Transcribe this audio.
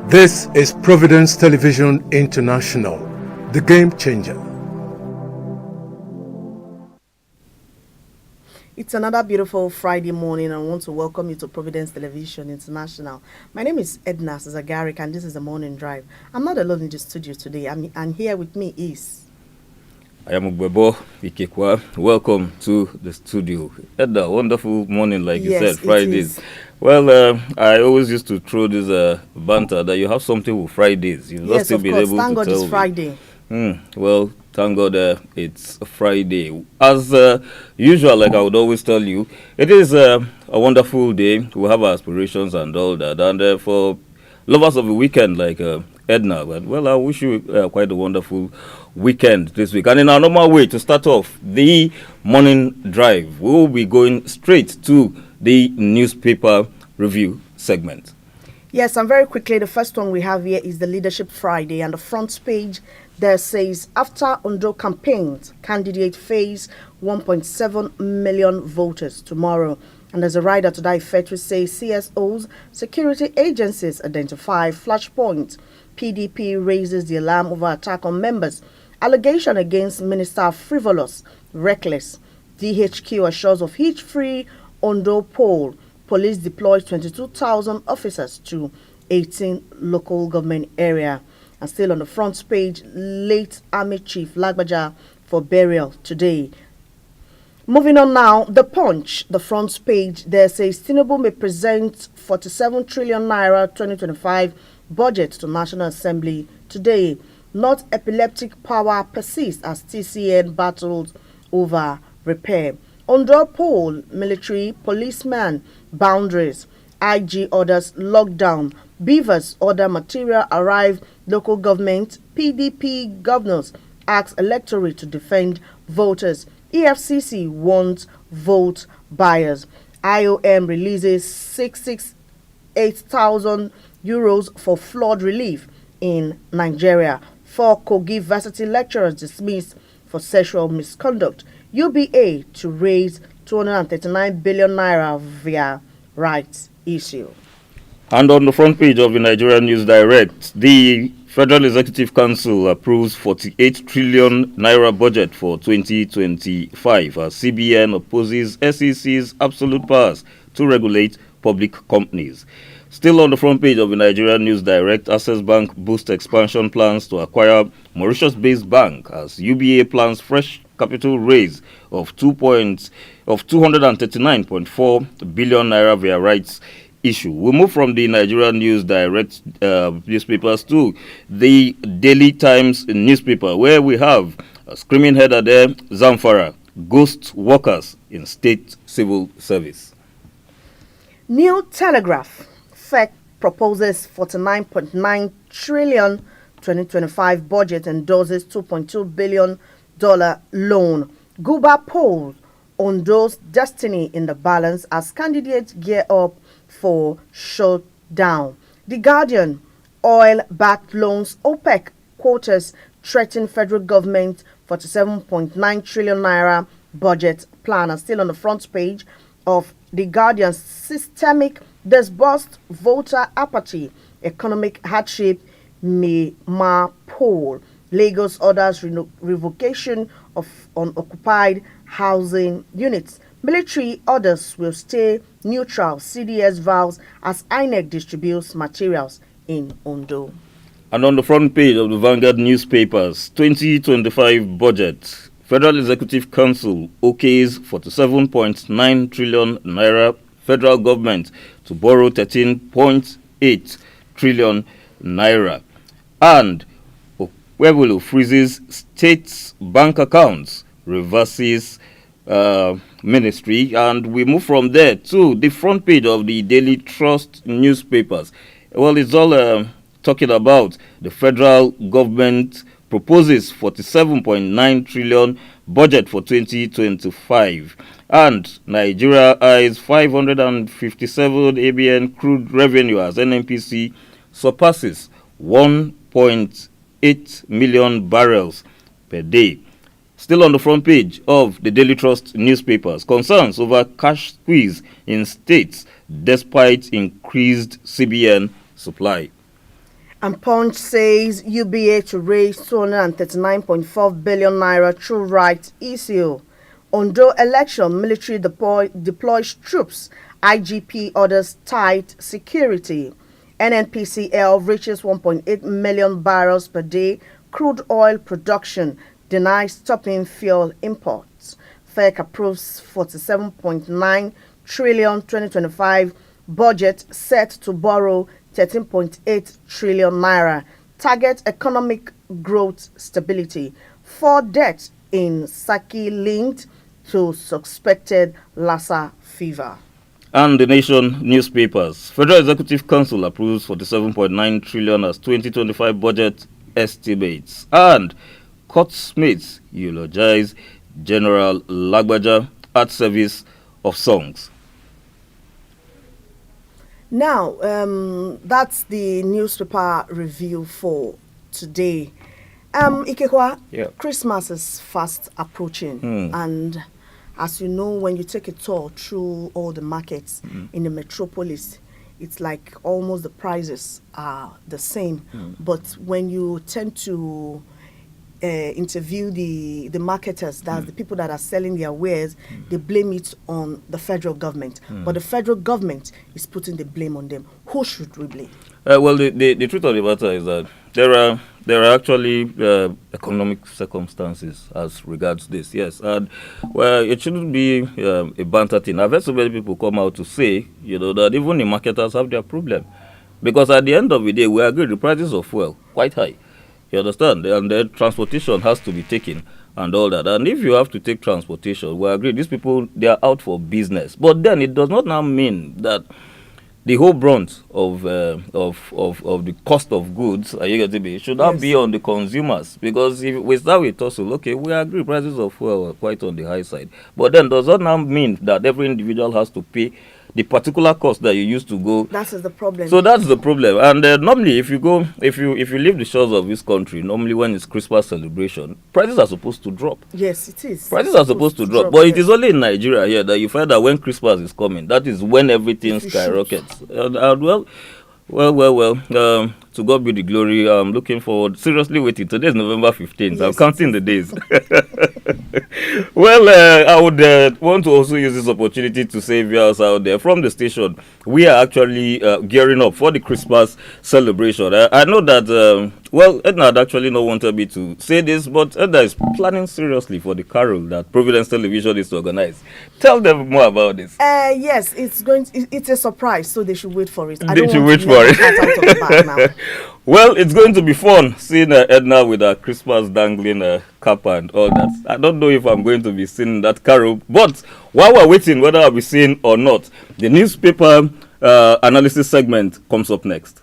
This is Providence Television International, the game changer. It's another beautiful Friday morning, and I want to welcome you to Providence Television International. My name is Edna Zagarik, and this is the Morning Drive. I'm not alone in the studio today, and here with me is... I am Ugbebo Ikekwa. Welcome to the studio. Edna, wonderful morning, like you said, Fridays. Well, I always used to throw this banter that you have something with Fridays. You've yes, still of been course. able Thank to God tell it's Friday. Well, thank God it's a Friday. As usual, like I would always tell you, it is a wonderful day. We have our aspirations and all that. And for lovers of the weekend, like Edna, well, I wish you quite a wonderful weekend this week. And in our normal way, to start off the morning drive, we will be going straight to the newspaper review segment. Yes, and very quickly, the first one we have here is the Leadership Friday, and the front page there says, after Ondo campaigns, candidate face 1.7 million voters tomorrow. And there's a rider to that effect which says CSOs, security agencies identify flashpoints. PDP raises the alarm over attack on members. Allegation against minister frivolous, reckless. DHQ assures of hitch-free Ondo poll. Police deploys 22,000 officers to 18 local government area. And still on the front page, late Army Chief Lagbaja for burial today. Moving on now, The Punch, the front page, there says Tinubu may present 47 trillion naira 2025 budget to National Assembly today. Not epileptic power persists as TCN battles over repair. Ondo poll, military, policeman, boundaries. IG orders lockdown. Beavers order material arrive local government. PDP governors ask electorate to defend voters. EFCC wants vote buyers. IOM releases 668,000 euros for flood relief in Nigeria. 4 Kogi Varsity lecturers dismissed for sexual misconduct. UBA to raise 239 billion naira via rights issue. And on the front page of the Nigerian News Direct, the Federal Executive Council approves 48 trillion naira budget for 2025 as CBN opposes SEC's absolute powers to regulate public companies. Still on the front page of the Nigerian News Direct, Access Bank boosts expansion plans to acquire Mauritius-based bank as UBA plans fresh capital raise of 239.4 billion naira via rights issue. We move from the Nigerian News Direct newspapers to the Daily Times newspaper, where we have a screaming header there, Zamfara, ghost workers in state civil service. New Telegraph, FEC proposes 49.9 trillion 2025 budget, endorses $2.2 billion loan. Guba polls Ondo's destiny in the balance as candidates gear up for shutdown. The Guardian, oil-backed loans, OPEC quotas threaten federal government 47.9 trillion naira budget plan. And still on the front page of The Guardian, systemic disbursed voter apathy, economic hardship may mar poll. Lagos orders revocation of unoccupied housing units. Military orders will stay neutral. CDS vows as INEC distributes materials in Ondo. And on the front page of the Vanguard newspapers, 2025 budget. Federal Executive Council okays 47.9 trillion naira. Federal government to borrow 13.8 trillion naira. And Webulu freezes states' bank accounts, reverses ministry, and we move from there to the front page of the Daily Trust newspapers. Well, it's all talking about the federal government proposes 47.9 trillion budget for 2025, and Nigeria eyes 557 ABN crude revenue as NNPC surpasses 1.8 million barrels per day. Still on the front page of the Daily Trust newspapers, concerns over cash squeeze in states despite increased CBN supply. And Punch says UBA to raise 239.4 billion naira through rights issue. Ondo election, military deploys troops. IGP orders tight security. NNPCL reaches 1.8 million barrels per day crude oil production, denies stopping fuel imports. FEC approves 47.9 trillion 2025 budget set to borrow 13.8 trillion naira. Target economic growth stability. 4 deaths in Saki linked to suspected Lassa fever. And the Nation newspapers. Federal Executive Council approves 47.9 trillion as 2025 budget estimates. And courtsmates eulogize General Lagbaja at service of songs. Now, that's the newspaper review for today. Ikekwa, Yeah. Christmas is fast approaching, and as you know, when you take a tour through all the markets in the metropolis, it's like almost the prices are the same. But when you tend to interview the marketers, that's the people that are selling their wares, they blame it on the federal government. But the federal government is putting the blame on them. Who should we blame? Well, the truth of the matter is that there are actually economic circumstances as regards this, yes. And well, it shouldn't be a banter thing. I've heard so many people come out to say, that even the marketers have their problem. Because at the end of the day, we agree the prices of fuel quite high. You understand? And the transportation has to be taken and all that. And if you have to take transportation, we agree these people, they are out for business. But then it does not now mean that the whole brunt of the cost of goods should not be on the consumers. Because if we start with Tussle, okay, we agree prices of fuel are quite on the high side. But then does that now mean that every individual has to pay the particular cost that you used to go? That is the problem. So that's the problem. And normally, if you leave the shores of this country, normally when it's Christmas celebration, prices are supposed to drop. Yes, it is. Prices are supposed to drop. But it is only in Nigeria here that you find that when Christmas is coming, that is when everything skyrockets. Well, to God be the glory. I'm looking forward, seriously waiting. Today is November 15th. Yes, I'm counting the days. Well, I would want to also use this opportunity to say, viewers out there from the station, we are actually gearing up for the Christmas celebration. I know that, Edna had actually not wanted me to say this, but Edna is planning seriously for the carol that Providence Television is to organize. Tell them more about this. Yes, it's a surprise, so they should wait for it. They should wait for it. Well, it's going to be fun seeing Edna with her Christmas dangling cap and all that. I don't know if I'm going to be seeing that carol, but while we're waiting whether I'll be seeing or not, the newspaper analysis segment comes up next.